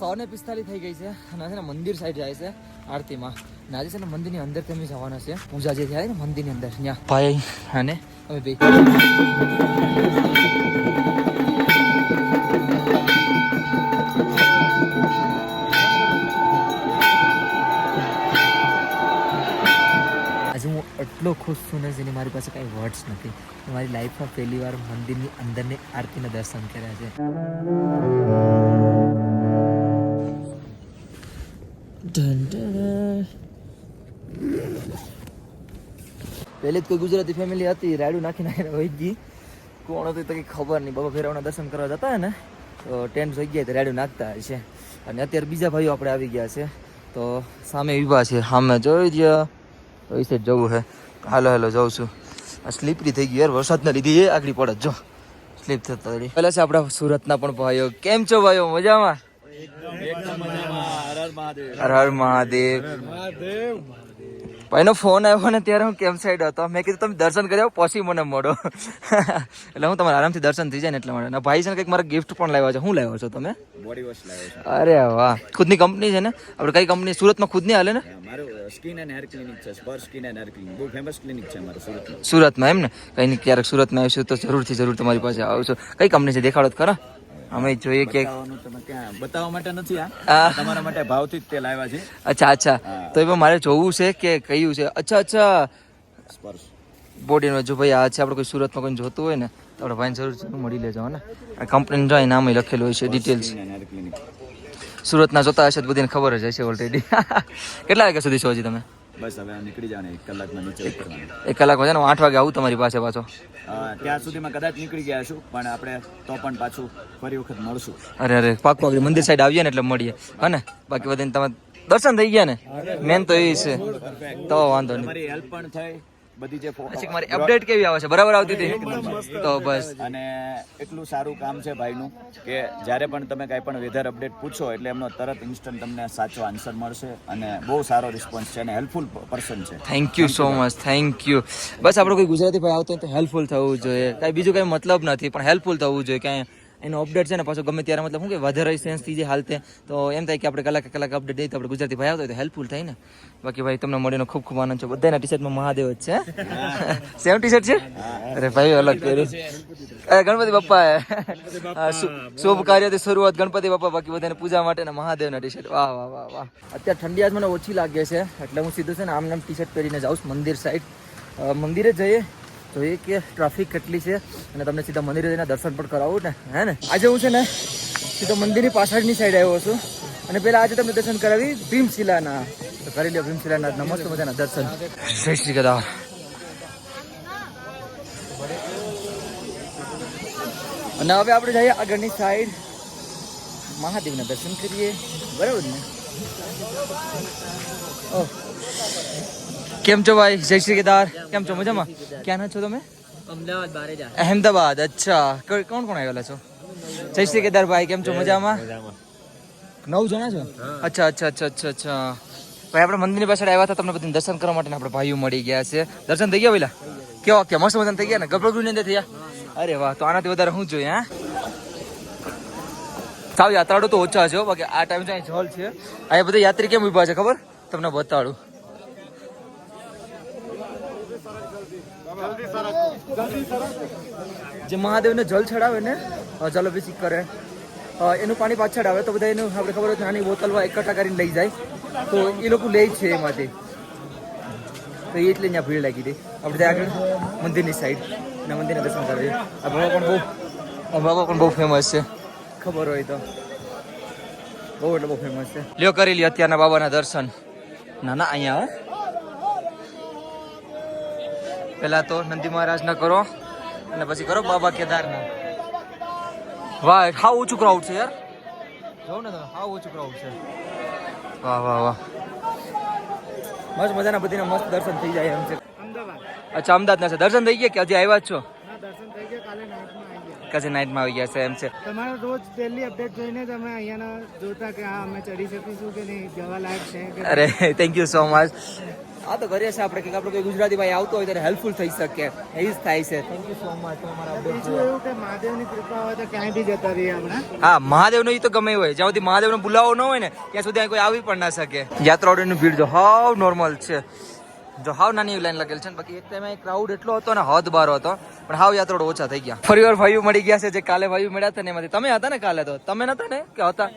1:45 થઈ ગઈ છે અને છે ને મંદિર સાઈડ જાય છે આરતીમાં. ને આજે છે ને મંદિરની અંદર તમે જવાના છે. પૂજા જે થાય ને મંદિરની અંદર ત્યાં ભાઈ અને અમે બે. આજે હું એટલો ખુશ છું ને જેની મારી પાસે કાંઈ વર્ડ્સ નથી. મારી લાઈફમાં પહેલી વાર મંદિરની અંદરની આરતીના દર્શન કર્યા છે. પહેલી જ કોઈ ગુજરાતી ફેમિલી હતી, રાયડું નાખીને હોય ગઈ. કોણ હતું તો કંઈ ખબર નહીં. બાબા ભેરવના દર્શન કરવા જતા ને તો ટેન્ટ જગ્યાએ તો રાયડું નાખતા હોય છે. અને અત્યારે બીજા ભાઈઓ આપણે આવી ગયા છે તો સામે વિવાહ છે. સામે જોઈ જ એ સાઈડ જવું છે. હાલો જાઉં છું. આ સ્લીપરી થઈ ગયું યાર, વરસાદના લીધે એ આગળ પડે જો સ્લીપ થતા પહેલા છે આપણા સુરતના પણ ભાઈઓ. કેમ છો ભાઈઓ? મજામાં? હર હર મહાદેવ. ભાઈનો ફોન આવ્યો ને ત્યારે હું કેમ સાઈડ હતો. મેં કીધું તમે દર્શન કરી આવો પછી મને મળો. એટલે હું તમારે આરામથી દર્શન થઈ જાય ને એટલા માટે. ભાઈ છે ને કંઈક મારા ગિફ્ટ પણ લાવ્યા છે. શું લાવ્યો છો તમે? બોડી વોશ લાવ્યો છે. અરે વાહ, ખુદની કંપની છે ને? આપણે કઈ કંપની સુરતમાં ખુદની હાલે ને? મારું સ્કિન એન્ડ હેર ક્લિનિક છે. Spur skin and hair clinic બહુ ફેમસ ક્લિનિક છે અમારું સુરતમાં. સુરતમાં એમ ને? કઈ નહીં, ક્યારેક સુરતમાં આવીશું તો જરૂર તમારી પાસે આવશું. કઈ કંપની છે દેખાડો ખરા? અમે જોઈએ કે બતાવવા માટે નથી, આ તમારા માટે ભાવથી જ તે લાવ્યા છે. અચ્છા તો એમાં મારે જોવું છે કે કયું છે. અચ્છા સ્પર્શ બોડીનો. જો ભાઈ આ છે આપણે કોઈ સુરતમાં કોઈ જોતું હોય ને તો આપણે ભાઈને જરૂર મળી લેજો ને. આ કંપનીનું જાય નામ લખેલું હોય છે, ડિટેલ્સ. સુરતના જોતા હશે તો બધાને ખબર જ હશે ઓલરેડી. કેટલા વાગ્યા સુધી છો હજી તમે? બસ હવે નીકળી જાવ ને 1 કલાકમાં નીચે ઉતરવાનું. 1 કલાકમાં છે ને 8 વાગે આવું તમારી પાસે પાછો. ત્યાં સુધીમાં કદાચ નીકળી ગયા છું પણ આપણે તો પણ પાછું ફરી વખત મળશું. અરે પાક્કું આપણે મંદિર સાઈડ આવીએ ને એટલે મળીએ હા ને. બાકી બધાને તમે દર્શન થઈ ગયા ને, મેન તો એ છે તો વાંધો નહીં. તમારી હેલ્પ પણ થઈ. બધી જે મારી અપડેટ કેવી આવે છે? બરાબર આવતી હતી તો બસ. અને એટલું સારું કામ છે ભાઈનું કે જ્યારે પણ તમે કાંઈ પણ વેધર અપડેટ પૂછો એટલે એમનો તરત ઇન્સ્ટન્ટ તમને સાચો આન્સર મળશે અને બહુ સારો રિસ્પોન્સ છે અને હેલ્પફુલ પર્સન છે. Thank you so much, thank you. બસ આપણે કોઈ ગુજરાતી ભાઈ આવતો હોય તો હેલ્પફુલ થવું જોઈએ. કાંઈ બીજું કાંઈ મતલબ નથી પણ હેલ્પફુલ થવું જોઈએ. કાંઈ એનો અપડેટ છે ને પાછો ગમે ત્યારે મતલબ શું કે વધારે સેન્સથી જે હાલતે તો એમ થાય કે આપણે કલાક અપડેટ દઈએ તો આપણે ગુજરાતી ભાઈ આવતો હોય તો હેલ્પફુલ થાય ને. બાકી ભાઈ તમને મળીને ખૂબ આનંદ છે. બધાના ટી શર્ટમાં મહાદેવ જ છે. સેમ ટી શર્ટ છે? અરે ભાઈ અલગ કર્યું. ગણપતિ બાપ્પા શુભ કાર્યથી શરૂઆત ગણપતિ બાપ્પા. બાકી બધાને પૂજા માટે ને મહાદેવના ટી શર્ટ. વાહ. અત્યારે ઠંડી આજ મને ઓછી લાગે છે એટલે હું સીધું છે ને આમ ટી શર્ટ પહેરીને જાઉં મંદિર સાઈડ. મંદિરે જઈએ જોઈએ કે ટ્રાફિક કેટલી છે અને તમને સીધા મંદિરે જઈને દર્શન પણ કરાવું ને હે ને. આજે હું છે ને સીધો મંદિરની પાછળની સાઈડ આવ્યો છું અને પહેલાં આજે તમને દર્શન કરાવી ભીમશિલાના. તો કરી લો ભીમશિલાના મસ્ત મજાના દર્શન. જય શ્રી કૃષ્ણ. અને હવે આપણે જઈએ આગળની સાઈડ મહાદેવના દર્શન કરીએ. બરાબર ને? ઓહ કેમ છો ભાઈ? જય શ્રી કેદાર. કેમ છો? મજામાં? ક્યાંના છો તમે? અહેમદાબાદ. અચ્છા કોણ આવેલા છો? જય શ્રી કેદાર ભાઈ કેમ છો? મજામાં? 9 જણા છો? અચ્છા ભાઈ આપણે મંદિરની પાછળ આવ્યા હતા તમને બધાને દર્શન કરવા માટે. આપણે ભાઈઓ મળી ગયા છે. દર્શન થઈ ગયા પેલા? કેવા મસ્ત મજા થઈ ગયા ને? ગભરાગૃહની અંદર થયા? અરે વાહ, તો આનાથી વધારે શું જોઈએ? હા સાવ યાત્રાળુ તો ઓછા છે બાકી આ ટાઈમ જલ છે. અહીંયા બધા યાત્રી કેમ ઉભા છે ખબર? તમને બતાડું. જે મહાદેવને જલ ચડાવે ને જલાભિષેક કરે એનું પાણી પાછળ આવે તો બધા એનું આપણે ખબર હોય નાની બોટલમાં એકઠા કરીને લઈ જાય તો એ લોકો લે છે એમાંથી. તો એટલે અહીંયા ભીડ લાગી હતી. આપણે ત્યાં આગળ મંદિરની સાઈડ અને મંદિરના દર્શન કરીએ. આ બાબા પણ બહુ ફેમસ છે ખબર હોય તો. બહુ ફેમસ છે. લ્યો કરી લ્યો અત્યારના બાબાના દર્શન. ના અહીંયા આવે પેલા તો નંદી મહારાજના કરો અને પછી કરો બાબા કેદારના. વાહ હાવ ઓછું ક્રાઉડ છે યાર. જોઉં ને તમે હાવ ઓછું ક્રાઉડ છે. વાહ મસ્ત મજાના બધીના મસ્ત દર્શન થઈ જાય એમ છે. અચ્છા અમદાવાદના છે. દર્શન થઈ ગયા કે હજી આવ્યા જ છો? કઝિન નાઇટમાં આવી ગયા છે એમ છે. તમારો રોજ ડેલી અપડેટ જોઈને તમે અહીંયાના જોતા કે હા અમે ચડી શકીશું કે નહીં, જવા લાયક છે કે અરે થેન્ક યુ સો મચ. હા તો કરીએ છીએ આપણે કે આપણે કોઈ ગુજરાતી ભાઈ આવતો હોય ત્યારે હેલ્પફુલ થઈ શકે એ જ થાય છે. થેન્ક યુ સો મચ તમારા અપડેટ. બીજું એવું કે મહાદેવની કૃપા હોય તો ક્યાંય બી જતા રહીએ આપણે. હા મહાદેવનો ઈ તો ગમે હોય, જ્યાં સુધી મહાદેવનો બોલાવો ન હોય ને ત્યાં સુધી અહીં કોઈ આવી પણ ના શકે. યાત્રાળુઓની ભીડ જો હાવ નોર્મલ છે, જો હાવ નાની એવી લાઈન લગેલ છે ને. બાકી એક ટાઈમે ક્રાઉડ એટલો હતો ને હદ બાર હતો, પણ હાવ યાત્રાળુ ઓછા થઈ ગયા. ફરી વાર ભાઈઓ મળી ગયા છે જે કાલે ભાઈઓ મળ્યા હતા ને એમાંથી. તમે હતા ને કાલે? તો તમે નતા ને કે હતા?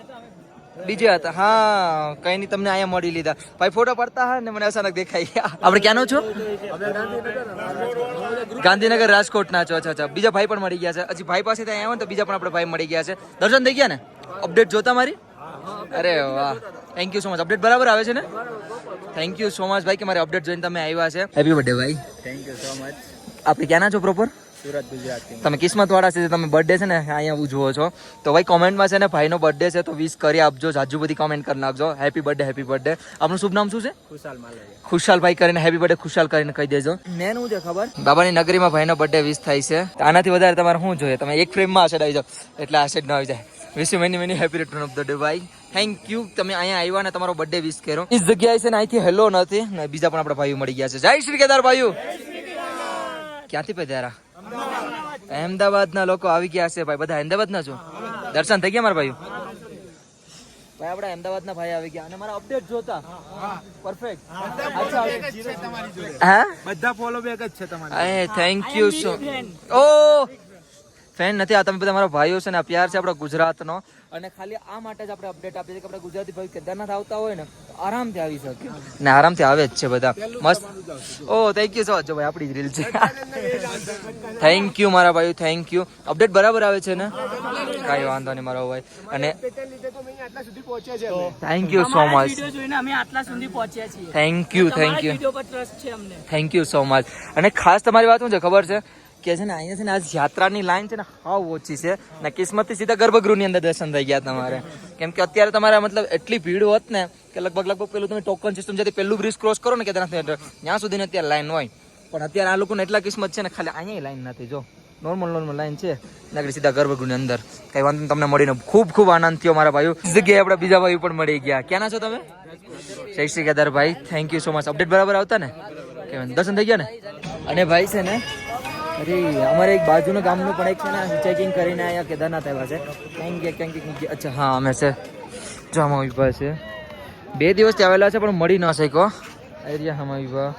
બીજે હતા. હા કઈ નહીં, તમને અહીંયા મળી લીધા. ભાઈ ફોટો પડતા હા ને મને અચાનક દેખાઈ ગયા. આપણે ક્યાંનો છો? ગાંધીનગર રાજકોટના છો. અચ્છા બીજા ભાઈ પણ મળી ગયા છે. હજી ભાઈ પાસે ત્યાં આવ્યો ને તો બીજા પણ આપણે ભાઈ મળી ગયા છે. દર્શન થઈ ગયા ને? અપડેટ જોતા મારી? અરે વાહ, thank you so much. Update બરાબર આવે છે ને? થેન્ક યુ સો મચ ભાઈ કે મારે અપડેટ જોઈને તમે આવ્યા છે. હેપી બર્થડે ભાઈ. Thank you so much. આપણે ક્યાંના છો પ્રોપર? સુરત, ગુજરાત. તમે કિસ્મત વાળા છે, તમે બર્થડે છે ને અહીંયા ઉજવો છો તો ભાઈ કોમેન્ટમાં છે ને ભાઈનો બર્થડે છે તો વિશ કરી આપજો, જાજુ બધી કોમેન્ટ કરી નાખજો. Happy birthday, happy birthday. આપનું શુભ નામ શું છે? ખુશાલ માલવિયા. ખુશાલ ભાઈ કરીને હેપી બર્થડે ખુશાલ કરીને કહી દેજો. મેન શું છે ખબર? બાબાની નગરીમાં ભાઈનો બર્થડે વિશ થાય છે. આનાથી વધારે તમારે શું જોઈએ? તમે એક ફ્રેમમાં આશેડ આવી જાઓ એટલે આશેડ ન આવી જાય. Wish you many many happy return of the day ભાઈ. થેન્ક યુ તમે અહીંયા આવ્યા ને તમારો બર્થડે વિશ કર્યો. ઇસ જગ્યાએ છે ને અહીંથી હેલો નથી ને બીજા પણ આપણા ભાઈઓ મળી ગયા છે. જય શ્રી કેદાર ભાઈઓ. ક્યાંથી પધાર્યા? અહેમદાબાદના લોકો આવી ગયા છે ભાઈ. બધા અહેમદાબાદના છો? દર્શન થઈ ગયા મારા ભાઈઓ? ભાઈ આપણા અહેમદાબાદના ભાઈ આવી ગયા અને મારા અપડેટ જોતા પરફેક્ટ. અચ્છા હા બધા ફોલો બેક જ છે તમારે. એ થેન્ક યુ સો. ઓ ફેન નથી આ, તમે બધા મારા ભાઈઓ છે ને આ પ્યાર છે આપણા ગુજરાતનો. અને ખાલી આ માટે જ આપણે અપડેટ આપીએ છીએ કે આપણા ગુજરાતી ભાઈ કેદારનાથ આવતા હોય ને તો આરામથી આવી શકે ને આરામથી આવે જ છે બધા મસ્ત. ઓ થેન્ક યુ સો મચ. જો ભાઈ આપણી જ રીલ છે. થેન્ક યુ મારા ભાઈ, થેન્ક યુ. અપડેટ બરાબર આવે છે ને? કાંઈ વાંધો નહીં મારો ભાઈ. અને thank you so much. Thank you thank you so much. અને ખાસ તમારી વાત શું છે ખબર છે કે છે ને અહીંયા છે ને આજ યાત્રાની લાઈન છે ને હાવ ઓછી છે ને કિસ્મતથી સીધા ગર્ભગૃહની અંદર દર્શન થઈ ગયા તમારે. કેમ કે અત્યારે તમારા મતલબ એટલી ભીડ હોત ને કે લગભગ પેલું તમે ટોકન સિસ્ટમ જેથી પેલું બ્રિજ ક્રોસ કરો ને કે ત્યાં સુધી અત્યારે લાઈન હોય. પણ અત્યારે આ લોકોને એટલા કિસ્મત છે ને ખાલી અહીંયા લાઈન નથી. જો નોર્મલ લાઈન છે ને સીધા ગર્ભગૃહની અંદર. કઈ વાંધો તમને મળીને ખૂબ ખૂબ આનંદ થયો મારા ભાઈઓ. જગ્યાએ આપણા બીજા ભાઈઓ પણ મળી ગયા. ક્યાંના છો તમે? જય શ્રી કેદાર ભાઈ, thank you so much. Update બરાબર આવતા ને? કે દર્શન થઈ ગયા ને? અને ભાઈ છે ને અરે અમારે એક બાજુના ગામનું પણ એક છે ને ચેકિંગ કરીને અહીંયા કેદારનાથ આવ્યા છે. અચ્છા હા અમે છે જો આમાં વિભા છે. 2 દિવસથી આવેલા છે પણ મળી ન શક્યો. એરિયા હમા વિભા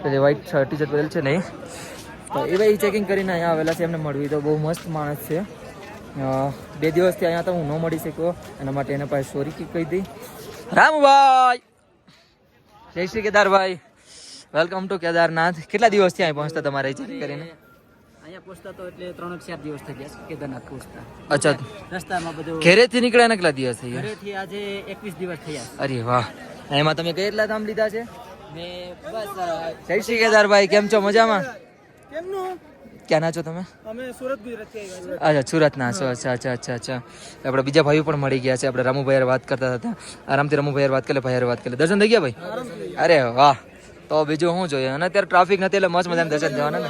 પેલી વ્હાઈટ ટી શર્ટ પહેરેલ છે નહીં તો એ ભાઈ ચેકિંગ કરીને અહીંયા આવેલા છે. એમને મળવી તો બહુ મસ્ત માણસ છે. 2 દિવસથી અહીંયા તો હું ન મળી શક્યો એના માટે એના પાસે સોરી કહી દઈ. રામભાઈ જય શ્રી કેદારભાઈ, વેલકમ ટુ કેદારનાથ. કેટલા દિવસથી અહીં પહોંચતા તમારે ચેકિંગ કરીને? અહીંયા પહોંચતા તો એટલે 3-4 દિવસ થઈ ગયા છે કેદારનાથ પહોંચતા. અચ્છા રસ્તામાં બધું ઘરેથી નીકળ્યા કેટલા દિવસ થઈ ગયા? ઘરેથી આજે 21 દિવસ થયા. અરે વાહ. એમાં તમે કેટલા ધામ લીધા છે? મેં બસ જય શ્રી કેદારભાઈ, કેમ છો? મજામાં? કેમનું? ક્યાંના છો તમે? અમે સુરત ગુજરાતથી આવ્યા છીએ. અચ્છા સુરતના છો. અચ્છા. આપણે બીજા ભાઈઓ પણ મળી ગયા છે. આપણે રામુભાઈ વાત કરતા હતા. આરામથી રામુભાઈ વાત કરે, ભાઈ વાત કરે. દર્શન થઈ ગયા ભાઈ? અરે વાહ. તો બીજું શું જોઈએ? અને અત્યારે ટ્રાફિક નથી એટલે મસ્ત મજાના દર્શન જવાના ને.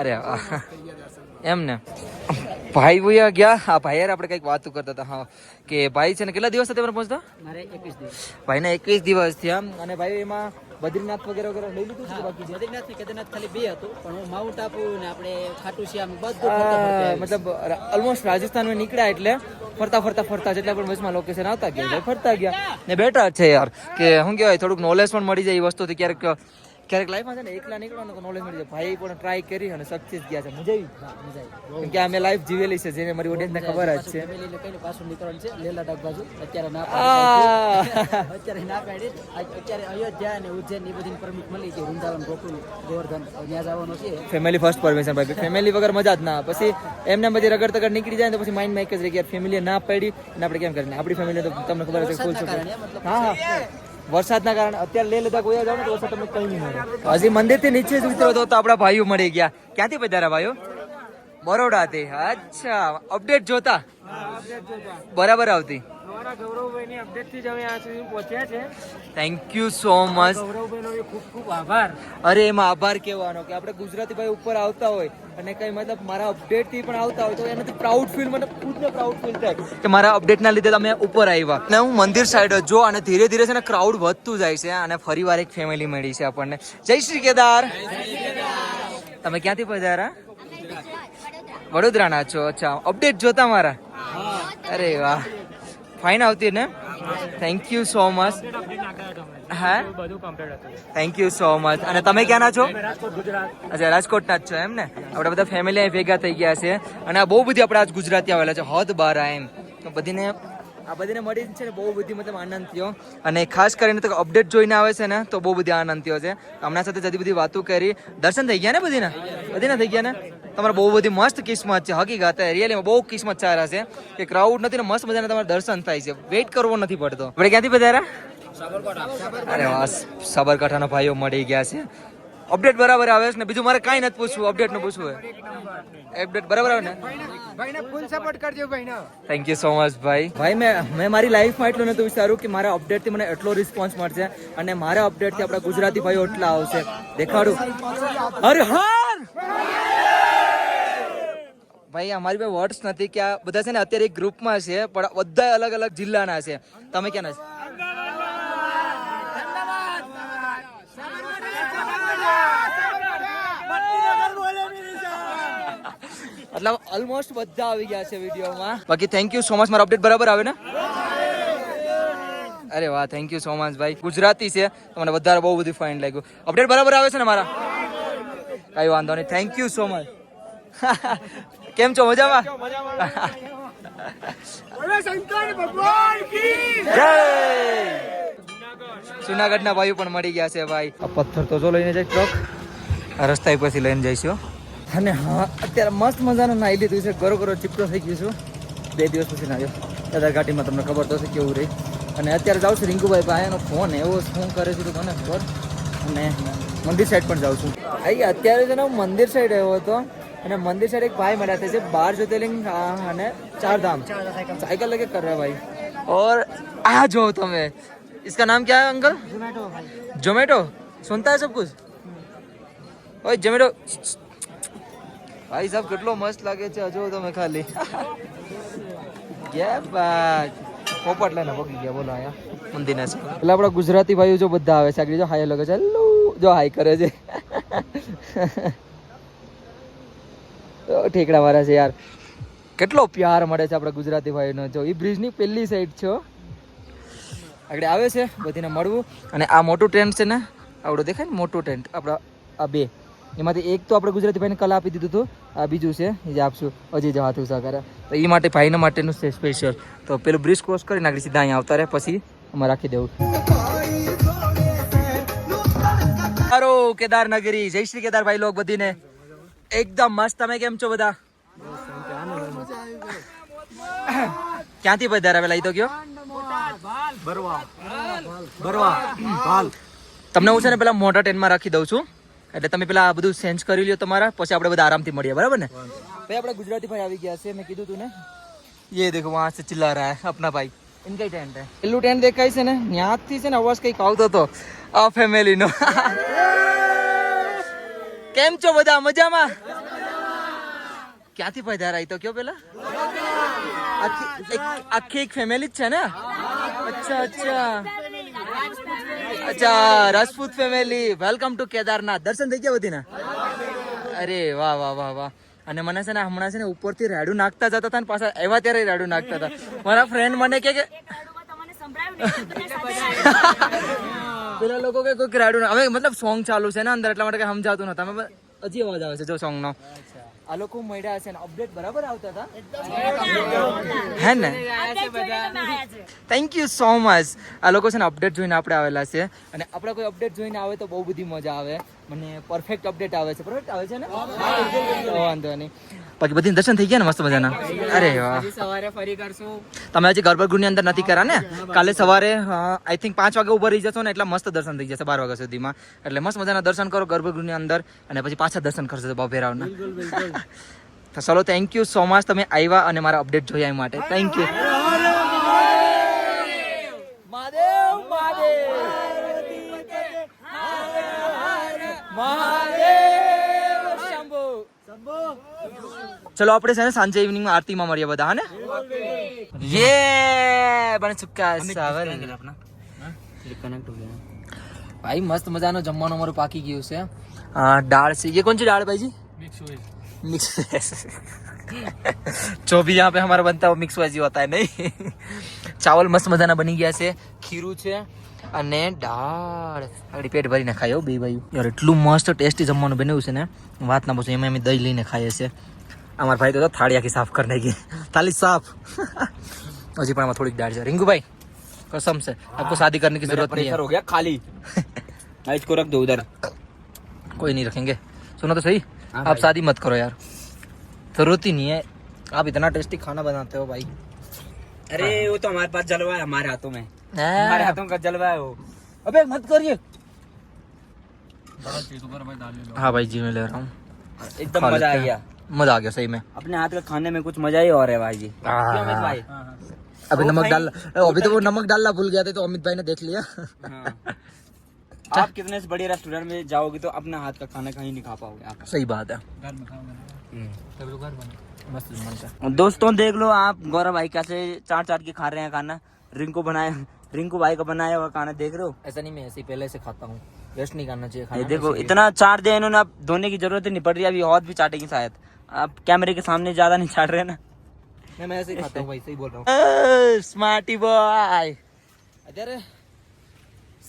અરે વાહ એમ ને. ભાઈ ભૂયા ગયા. હા ભાઈ યાર આપણે કંઈક વાતો કરતા હતા. હા કે ભાઈ છે ને કેટલા દિવસ થયા પહોંચતા? મારે 21 દિવસ. ભાઈને 21 દિવસ થયા. અને ભાઈ એમાં બદ્રીનાથ વગેરે લઈ લીધું છે બાકી? બદ્રીનાથ ને કેદારનાથ ખાલી 2 હતું પણ હું માઉન્ટ આબુ ને આપણે ખાટુ શ્યામ બધું ફરતા મતલબ ઓલમોસ્ટ રાજસ્થાનમાં નીકળ્યા એટલે ફરતા જેટલા પણ વચમાં લોકેશન આવતા ગયા ફરતા ગયા ને બેટા છે યાર કે શું કહેવાય થોડુંક નોલેજ પણ મળી જાય એ વસ્તુથી. ક્યારેક લાઈફમાં છે ને એકલા નીકળવાનું તો નોલેજ મળી જાય. ભાઈ પણ ટ્રાય કરી અને સક્સેસ ગયા છે. મજા આવી કેમ કે અમે લાઈફ જીવેલી છે જેને મારી ઓડિયન્સને ખબર જ છે. ફેમિલીને કઈને પાછું નીકળવાનું છે લેલાડાક બાજુ. અત્યારે ના પાડી અત્યારે અયોધ્યા અને ઉજ્જૈન ની બધી પરમિટ મળી ગઈ. વૃંદાવન, ગોકુલ, ગોવર્ધન ત્યાં જવાનું છે. ફેમિલી ફર્સ્ટ પરમિશન ભાઈ. ફેમિલી વગર મજા જ ના. પછી એમને બધી રગડ તગડ નીકળી જાય તો પછી માઇન્ડમાં એક જ રહી ગયા ફેમિલી ના પડી અને આપણે કેમ કરીને આપણી ફેમિલી તો તમને ખબર હશે ફૂલ સપોર્ટ. હા વરસાદના કારણે અત્યારે લે લદ્દાખ ગયા જાવ ને તો વરસાદ તમને કઈ નહીં મળે. હજી મંદિરથી નીચે જ ઉતરો તો આપણા ભાઈઓ મળી ગયા. ક્યાંથી પધાર્યા ભાઈઓ? બરોડાથી. અચ્છા અપડેટ જોતા બરાબર આવતી? આપણા ગૌરવભાઈની અપડેટથી જ અમે આ સુધી પહોંચ્યા છે. Thank you so much. ગૌરવભાઈનો બી ખૂબ ખૂબ આભાર. અરે એમાં આભાર કહેવાનો કે આપણે ગુજરાતી ભાઈ ઉપર આવતા હોય અને કઈ મતલબ મારા અપડેટ થી પણ આવતા હોય તો એનાથી પ્રાઉડ ફીલ, મને ખુદને પ્રાઉડ ફીલ થાય કે મારા અપડેટ ના લીધે તમે ઉપર આવ્યા. ને હું મંદિર સાઈડ જો અને ધીરે ધીરે છે ને ક્રાઉડ વધતું જાય છે અને ફરીવાર એક ફેમિલી મળી છે આપણને. જય શ્રી કેદાર. તમે ક્યાંથી પધાર્યા? વડોદરાના છો? અચ્છા, અપડેટ જોતા મારા? અરે વાહ, ફાઇન આવતી ને. Thank you so much. હા, બધું કમ્પ્લીટ હતું. Thank you so much. અને તમે ક્યાંના છો? રાજકોટ, ગુજરાત. અચ્છા, રાજકોટના જ છો એમ ને. આપણે બધા ફેમિલી અહીં ભેગા થઈ ગયા છે અને આ બહુ બધી આપણે આજ ગુજરાતી આવેલા છે, હદ બાર એમ. તો બધીને મળી છે ને બહુ બધી મતલબ આનંદ થયો. અને ખાસ કરીને તો અપડેટ જોઈને આવે છે ને તો બહુ બધી આનંદ થયો છે. હમણાં સાથે જતી બધી વાતો કરી. દર્શન થઈ ગયા ને બધીના થઈ ગયા ને. તમારે બહુ બધી મસ્ત કિસ્મત છે, હકીકત રિયલીમાં બહુ કિસ્મત સારા છે કે ક્રાઉડ નથી ને મસ્ત મજાના તમારે દર્શન થાય છે, વેઇટ કરવો નથી પડતો. આપણે ક્યાંથી પધાર્યા? અરે વાહ, સાબરકાંઠાના ભાઈઓ મળી ગયા છે. અપડેટ બરાબર આવે છે ને? બીજું મારે કાંઈ નથી પૂછવું, અપડેટ નું પૂછવું હોય. અપડેટ બરાબર આવે ને? ભાઈને ફૂલ સપોર્ટ કરજો ભાઈને. થેન્ક યુ સો મચ ભાઈ. ભાઈ મેં મારી લાઈફમાં એટલું નતું વિચાર્યું કે મારા અપડેટથી મને એટલો રિસ્પોન્સ મળશે અને મારા અપડેટથી આપણા ગુજરાતી ભાઈઓ એટલા આવશે. દેખાડું. હર હર ભાઈ, અમારી પાસે વર્ડ્સ નથી કે આ બધા છે ને અત્યારે એક ગ્રુપમાં છે પણ બધા અલગ અલગ જિલ્લાના છે. તમે ક્યાંના છો? મતલબ ઓલમોસ્ટ બધા આવી ગયા છે વિડીયોમાં. બાકી થેન્ક યુ સો મચ. મારો અપડેટ બરાબર આવે ને? અરે વાહ, થેન્ક યુ સો મચ ભાઈ. ગુજરાતી છે તો મને વધારે બહુ બધું ફાઇન લાગ્યું. અપડેટ બરાબર આવે છે ને મારા? કઈ વાંધો નહીં. Thank you so much. કેમ છો? મજામાં? જય. જુનાગઢના ભાઈઓ પણ મળી ગયા છે ભાઈ. આ પથ્થર તો જો લઈને જાય ટ્રક, આ રસ્તા પરથી લઈને જઈશું. અને હા, અત્યારે મસ્ત મજાનું નાહી લીધું છે, ગરો ચીપટો થઈ ગયું છું. 2 દિવસ પછી નાહ્યો. દાદા ઘાટીમાં તમને ખબર તો છે કેવું રહી. અને અત્યારે જાઉં છું રિંકુભાઈ ભાઈ, એનો ફોન એવો શું કરે છે તો મને ખબર. અને મંદિર સાઈડ પણ જાઉં છું. અહીં અત્યારે છે ને હું મંદિર સાઈડ આવ્યો હતો અને મંદિર સાઈડ એક ભાઈ મળ્યા છે 12 જ્યોતિર્લિંગ અને 4 धाम साइकिल लेके कर रहे हैं भाई. और आ जाओ તમે. इसका नाम क्या है अंकल? जोमेटो. सुनता है सब कुछ? ओए जोमेटो. ભાઈ સાહેબ કેટલો મસ્ત લાગે છે, જો તમે ખાલી. પોપટ લઈને પગી ગયા બોલો અહીંયા મંદિરના છે. એટલે આપણા ગુજરાતી ભાઈઓ જો બધા આવે છે આગળ, જો હાય લગે છે, હેલો જો હાય કરે છે. ઠેકડા વાળા છે યાર, કેટલો પ્યાર મળે છે આપણા ગુજરાતી ભાઈનો. જો એ બ્રિજની પેલી સાઈડ છે, આગળ આવે છે બધીને મળવું. અને આ મોટું ટેન્ટ છે ને, આવડું દેખાય ને મોટું ટેન્ટ, આપણા આ 2 એમાંથી એક તો આપણે ગુજરાતી ભાઈને કલા આપી દીધું હતું, આ બીજું છે એ જે આપશું અજય જવાતું કરે. તો એ માટે ભાઈના માટેનું છે સ્પેશિયલ. તો પેલું બ્રિજ ક્રોસ કરી નાખી સીધા અહીંયા આવતા રહે, પછી અમારે રાખી દેવું. સારો કેદાર નગરી. જય શ્રી કેદાર ભાઈ લોક બધીને એકદમ મસ્ત. તમે કેમ છો બધા? ક્યાંથી પધાર આવેલા? તો કયો તમને હું છે ને પેલા મોટા ટેન્ટમાં રાખી દઉં છું, એટલે તમે પેલા બધું ચેન્જ કરી લ્યો તમારા, પછી આપણે બધા આરામથી મળીએ, બરાબર ને? ભાઈ આપણે ગુજરાતી ભાઈ આવી ગયા છે, મેં કીધું તું ને. ये देखो वहां से चिल्ला रहा है अपना भाई. इनका टेंट है. પેલું ટેન્ટ દેખાય છે ને, ત્યાંથી છે ને અવાજ કઈક આવતો હતો આ ફેમિલી નો. કેમ છો બધા? મજામાં? ક્યાંથી પધારાય તો કયો પેલા? આખી એક ફેમિલી જ છે ને? અચ્છા અચ્છા અચ્છા, Rajput family. Welcome to Kedarnath. દર્શન થઈ ગયા બધીના? અરે વાહ વાહ વાહ વાહ. અને મને છે ને હમણાં છે ને ઉપરથી રાડું નાખતા જતા હતા ને પાછા આવ્યા ત્યારે રાડું નાખતા હતા. મારા ફ્રેન્ડ મને કે પેલા લોકો કે કોઈ રાડું હવે મતલબ સોંગ ચાલુ છે ને અંદર, એટલા માટે કઈ સમજાતું નતા. અમે હજી અવાજ આવે છે જો સોંગ નો. આ લોકો મળ્યા છે ને અપડેટ બરાબર આવતા હતા હે ને? Thank you so much. આ લોકો છે ને અપડેટ જોઈને આપણે આવેલા છે અને આપણે કોઈ અપડેટ જોઈને આવે તો બહુ બધી મજા આવે. મને પરફેક્ટ અપડેટ આવે છે. પરફેક્ટ આવે છે ને? વાંધો નહીં. બાકી બધી દર્શન થઈ ગયા ને મસ્ત મજાના? અરે વાહ. સવારે ફરી કરશું. તમે હજી ગર્ભગૃહની અંદર નથી કર્યા ને? કાલે સવારે આઈ થિંક 5 વાગે ઉભા રહી જશો ને એટલે મસ્ત દર્શન થઈ જશે 12 વાગ્યા સુધીમાં. એટલે મસ્ત મજાના દર્શન કરો ગર્ભગૃહની અંદર અને પછી પાછા દર્શન કરશો બાભેરાવના. તો ચલો, થેન્ક યુ સો મચ તમે આવ્યા અને મારા અપડેટ જોયા એ માટે. Thank you. ચલો આપણે છે ને સાંજે ઇવનિંગમાં આરતીમાં મળીએ બધા હા ને યે બને ચુક્કા સાવર કનેક્ટ હો ગયા ભાઈ મસ્ત મજાનો જમવાનું અમારું પાકી ગયું છે दाल से ये कौन सी दाल भाई जी मिक्स जो भी यहाँ पे हमारा बनता है वो मिक्स वेज ही होता है नहीं चावल मस्त मजाना बनी ગયા છે ખીરું છે અને દાળ આગળ પેટ ભરીને ખાયો બે ભાઈ યાર એટલું મસ્ત ટેસ્ટી જમવાનું બન્યું છે ને વાત ના પૂછો એમાં અમે દહીં લઈને ખાઈએ છીએ અમારા ભાઈ તો થાળી આખી સાફ કરી નાખી થાળી સાફ હજી પણ આમાં થોડીક દાળ છે रिंकू भाई कसम से आपको शादी करने की जरूरत नहीं है हो गया खाली इसको रख दो उधर कोई नहीं रखेंगे सुनो तो सही आप शादी मत करो यार जरूरत ही नहीं है आप इतना टेस्टी खाना बनाते हो भाई अरे वो तो हमारे पास जलवा है हमारे हाथों में हमारे हाथों का जलवा है वो अबे मत करिए हाँ भाई जी मैं ले रहा हूँ एकदम मजा आ गया मजा आ गया सही में अपने हाथ का खाने में कुछ मजा ही और है भाई जी क्यों अमित भाई अभी नमक डाल अभी तो वो नमक डालना भूल गया था तो अमित भाई ने देख लिया आप कितने से बड़े रेस्टोरेंट में जाओगे तो अपना हाथ का खाना कहीं नहीं खा पाओगे आप सही बात है दोस्तों देख लो आप गौरव भाई कैसे चाट के खा रहे हैं खाना रिंकू भाई का बनाया हुआ खाना देख रहे हो ऐसा नहीं मैं ऐसे ही पहले से खाता हूँ वेस्ट नहीं करना चाहिए ये खाना देखो इतना चाट दिया इन्होंने अब धोने की जरूरत ही नहीं पड़ रही अभी और भी चाटेगी शायद आप कैमरे के सामने ज्यादा नहीं चाट रहे ना मैं ऐसे ही खाता हूँ भाई सही बोल रहा हूँ स्मार्टी बॉय અત્યારે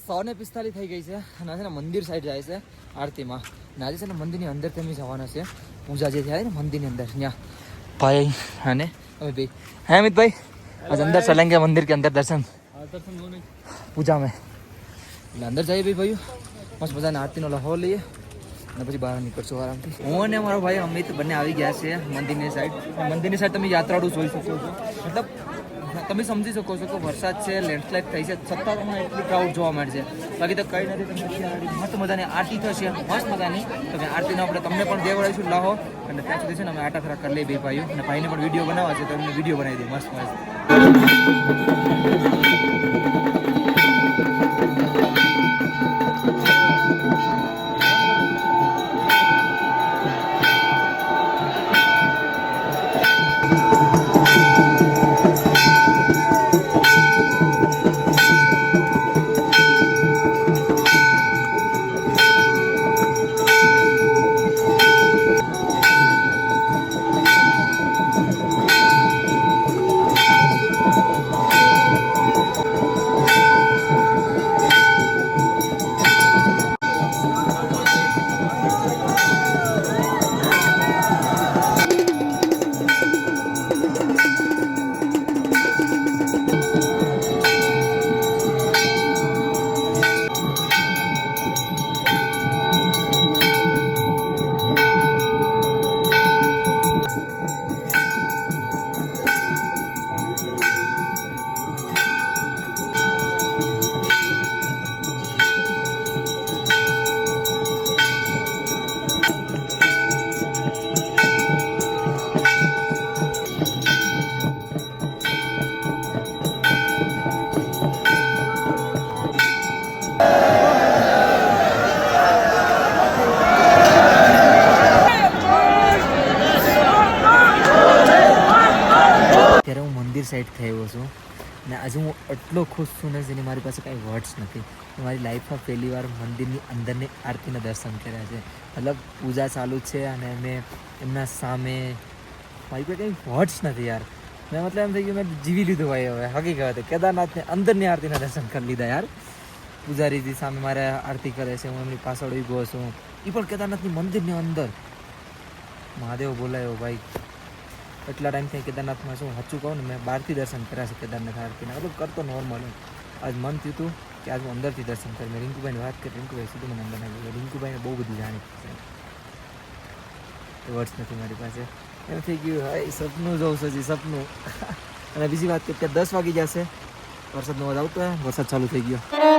145 થઈ ગઈ છે અને આજે મંદિર સાઈડ જાય છે આરતીમાં અને આજે છે ને મંદિરની અંદર તમે જવાના છે પૂજા જે થાય ને મંદિરની અંદર ત્યાં ભાઈ અને અમે ભાઈ હે અમિત ભાઈ आज अंदर चलेंगे मंदिर के अंदर दर्शन पूजा में એટલે અંદર જઈએ ભાઈ ભાઈઓ મસ્ત મજાની આરતીનો લહો લઈએ અને પછી બહાર નીકળશું આરામથી હું અને મારો ભાઈ અમિત બંને આવી ગયા છે મંદિરની સાઈડ તમે યાત્રાળુ જોઈ શકો છો મતલબ તમે સમજી શકો છો કે વરસાદ છે લેન્ડસ્લાઇડ થઈ છે છતાં તમને એટલી ક્રાઉડ જોવા મળશે બાકી તો કંઈ નથી તમને મસ્ત મજાની આરતી થશે મસ્ત મજાની તમે આરતીનો આપણે તમને પણ દેવડાવીશું લાહો અને ત્યાં સુધી છે ને અમે આટા ખરા કરી લઈએ બે ભાઈઓ અને ભાઈને પણ વિડીયો બનાવવા છે તો એમને વિડીયો બનાવી દઈએ મસ્ત મસ્ત સાઈડ થયો છું ને આજે હું એટલો ખુશ છું ને જેની મારી પાસે કાંઈ વર્ડ્સ નથી મારી લાઈફમાં પહેલી વાર મંદિરની અંદરની આરતીના દર્શન કર્યા છે મતલબ પૂજા ચાલુ છે અને મેં એમના સામે મારી પાસે કંઈ વર્ડ્સ નથી યાર મેં મતલબ એમ થઈ ગયું મેં જીવી લીધું ભાઈ હવે હકીકત કેદારનાથને અંદરની આરતીના દર્શન કરી લીધા યાર પૂજારીજી સામે મારે આરતી કરે છે હું એમની પાછળ ઊભો છું એ પણ કેદારનાથની મંદિરની અંદર મહાદેવ બોલાયો ભાઈ એટલા ટાઈમથી કેદારનાથમાં શું સાચું કહું ને મેં બહારથી દર્શન કર્યા છે કેદારનાથ આરતીના મતલબ કરતો નોર્મલ આજ મન થયું હતું કે આજ હું અંદરથી દર્શન કરી મેં રિંકુભાઈની વાત કરી રિંકુભાઈ સીધું મને અંદર આવી ગયું રિંકુભાઈને બહુ બધું જાણીતું છે વર્ડ્સ નથી મારી પાસે એમ થઈ ગયું હા સપનું જોઉં છું સપનું અને બીજી વાત કે 10 વાગી જશે વરસાદનો અવાજ આવતો હોય વરસાદ ચાલુ થઈ ગયો